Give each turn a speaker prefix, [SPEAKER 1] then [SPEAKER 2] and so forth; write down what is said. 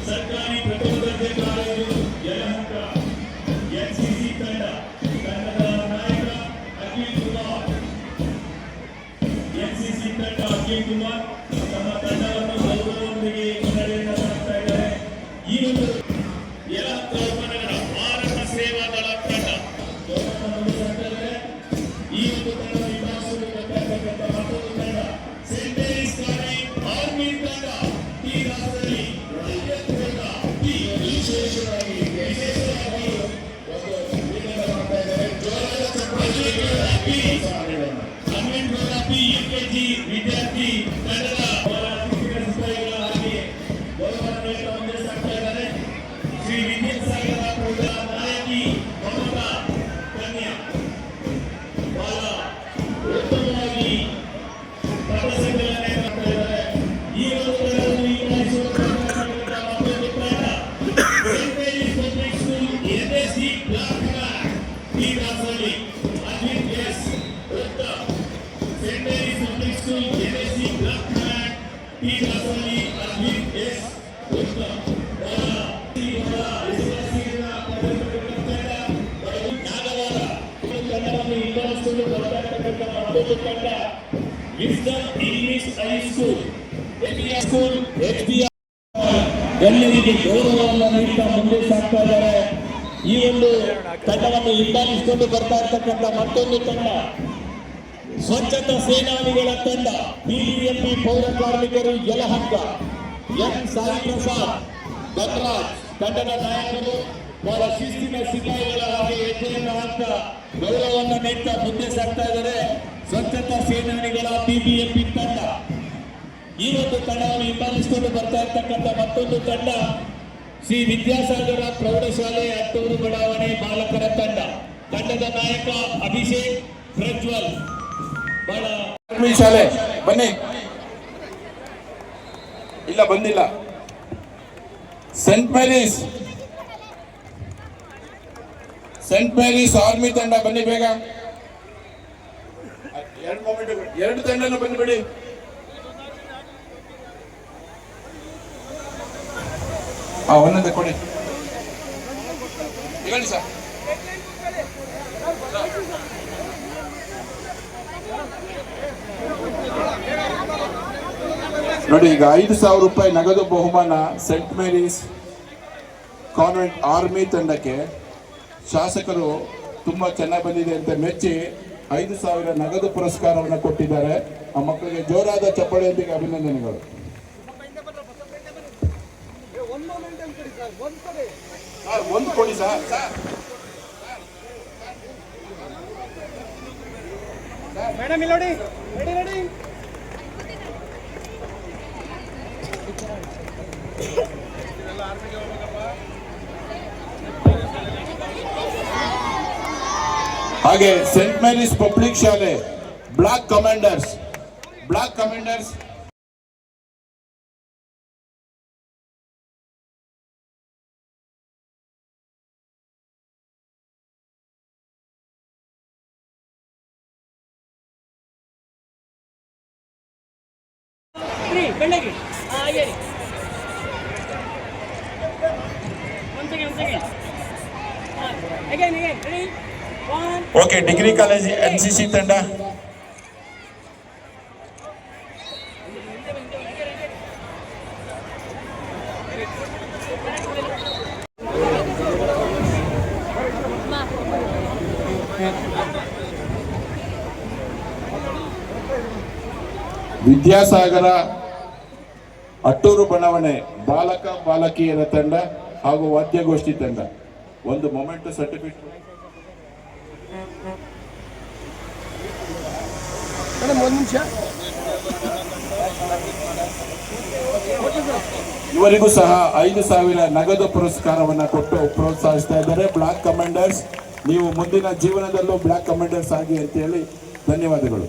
[SPEAKER 1] ಸರ್ಕಾರಿ ಪ್ರಥಮ ದರ್ಜೆ ಕಾಲೇಜು ಯಲಹಂಕ ಎನ್ಸಿಸಿ ತಂಡ ತಂಡದ ನಾಯಕ ಅಖಿಲ್ ಕುಮಾರ್ ಎನ್ಸಿಸಿ ತಂಡ ಅಖಿಲ್ ಕುಮಾರ್ ತಮ್ಮ ತಂಡವನ್ನು ಗೌರವದೊಂದಿಗೆ ಮುನ್ನಡೆಯನ್ನು ಸಾಗ್ತಾ ಇದ್ದಾರೆ. ಈ ಒಂದು ಯಲಹಂಕ ಉಪನಗರ ಭಾರತ ಸೇವಾ ದಳ ತಂಡ ಈ ಒಂದು ತಂಡ ವಿಭಾಗಿಸಲು ಬರ್ತಕ್ಕಂಥ ಮತ್ತೊಂದು ತಂಡ ಸೇಂಟ್ ಮೇರೀಸ್ ಕಾಲೇಜ್ ಆರ್ಮಿ ತಂಡ ಈ ರಾಷ್ಟ್ರದಲ್ಲಿ ವಿಶೇಷವಾಗಿ ವಿದ್ಯಾರ್ಥಿ ತಂಡದ ಸಿಪಾಯಿಗಳ ಹಾಗೆ ಗೌರವವನ್ನು ಮುಂದೆ ಸಾಗ್ತಾ ಇದ್ದಾರೆ. ಶ್ರೀ ವಿದ್ಯಾಸಾಗರ ಪ್ರೌಢ ನಾಯಕಿ ಮಮತಾ ಕನ್ಯಾ ಬಹಳ ಉತ್ತಮವಾಗಿ ಪಥಸಂಚಲನೆ ಮಾಡ್ತಾ ಇದ್ದಾರೆ. ಈ ಒಂದು ತಂಡವನ್ನು ಗಣ್ಯರಿಗೆ ಗೌರವವನ್ನು ನೀಡುತ್ತಾ ಮುಂದೆ ಸಾಗ್ತಾ ಇದ್ದಾರೆ. ಈ ಒಂದು ತಂಡವನ್ನು ಹಿಂಬಾಲಿಸಿಕೊಂಡು ಬರ್ತಾ ಇರ್ತಕ್ಕಂಥ ಮತ್ತೊಂದು ತಂಡ ಸ್ವಚ್ಛತಾ ಸೇನಾನಿಗಳ ತಂಡ ಬಿಬಿಎಂಪಿ ಪೌರ ಕಾರ್ಮಿಕರು ಯಲಹಂಕ ಎನ್ ಸಾಯಿ ಪ್ರಸಾದ್ ಧನರಾಜ್ ತಂಡದ ನಾಯಕರು ಬಹಳ ಶಿಸ್ತಿನ ಸಿಪಾಯಿಗಳ ಹಾಗೆ ಹೆಜ್ಜೆಯನ್ನು ಹಾಕ್ತಾ ಗೌರವವನ್ನು ನೀಡ್ತಾ ಮುಂದೆ ಸಾಗ್ತಾ ಇದ್ದಾರೆ. ಸ್ವಚ್ಛತಾ ಸೇನಾನಿಗಳ ಬಿಬಿಎಂಪಿ ತಂಡ ಈ ಒಂದು ತಂಡವನ್ನು ಹಿಂಬಾಲಿಸಿಕೊಂಡು ಬರ್ತಾ ಇರ್ತಕ್ಕಂಥ ಮತ್ತೊಂದು ತಂಡ ಶ್ರೀ ವಿದ್ಯಾಸಾಗರ ಪ್ರೌಢಶಾಲೆ ಅಟ್ಟೂರು ಬಡಾವಣೆ ಬಾಲಕರ ತಂಡ ತಂಡದ ನಾಯಕ ಅಭಿಷೇಕ್ ಪ್ರಜ್ವಲ್ ಬಹಳ
[SPEAKER 2] ಶಾಲೆ ಬನ್ನಿ. ಇಲ್ಲ ಬಂದಿಲ್ಲ. ಸೇಂಟ್ ಮೇರೀಸ್ ಆರ್ಮಿ ತಂಡ ಬನ್ನಿ ಬೇಗ. ಎರಡು ತಂಡನೂ ಬಂದ್ಬಿಡಿ. ಒಂದೊಂದು ಕೊಡಿ ಹೇಳಿ ಸರ್. ನೋಡಿ, ಈಗ 5,000 ರೂಪಾಯಿ ನಗದು ಬಹುಮಾನ ಸೇಂಟ್ ಮೇರೀಸ್ ಕಾನ್ವೆಂಟ್ ಆರ್ಮಿ ತಂಡಕ್ಕೆ ಶಾಸಕರು ತುಂಬಾ ಚೆನ್ನಾಗಿ ಬಂದಿದೆ ಅಂತ ಮೆಚ್ಚಿ 5,000 ನಗದು ಪುರಸ್ಕಾರವನ್ನು ಕೊಟ್ಟಿದ್ದಾರೆ. ಆ ಮಕ್ಕಳಿಗೆ ಜೋರಾದ ಚಪ್ಪಾಳೆಯೊಂದಿಗೆ ಅಭಿನಂದನೆಗಳು. ಒಂದು ಕೊಡಿ ಸರ್.
[SPEAKER 3] ಮೇಡಮ್ ಇಲ್ಲಿ ನೋಡಿ, ರೆಡಿ.
[SPEAKER 2] ಹಾಗೆ ಸೇಂಟ್ ಮೇರೀಸ್ ಪಬ್ಲಿಕ್ ಶಾಲೆ block commanders okay. Degree college NCC ತಂಡ ವಿದ್ಯಾಸಾಗರ ಅಟ್ಟೂರು ಬಣಾವಣೆ ಬಾಲಕ ಬಾಲಕಿಯರ ತಂಡ ಹಾಗೂ ವಾದ್ಯಗೋಷ್ಠಿ ತಂಡ ಒಂದು ಮೊಮೆಂಟ್ ಸರ್ಟಿಫಿಕೇಟ್.
[SPEAKER 3] ಮೇಡಮ್ ಒಂದು ನಿಮಿಷ.
[SPEAKER 2] ಇವರಿಗೂ ಸಹ 5,000 ನಗದು ಪುರಸ್ಕಾರವನ್ನು ಕೊಟ್ಟು ಪ್ರೋತ್ಸಾಹಿಸ್ತಾ ಇದ್ದಾರೆ. ಬ್ಲಾಕ್ ಕಮಾಂಡರ್ಸ್, ನೀವು ಮುಂದಿನ ಜೀವನದಲ್ಲೂ ಬ್ಲಾಕ್ ಕಮಾಂಡರ್ಸ್ ಆಗಿ ಅಂತೇಳಿ ಧನ್ಯವಾದಗಳು.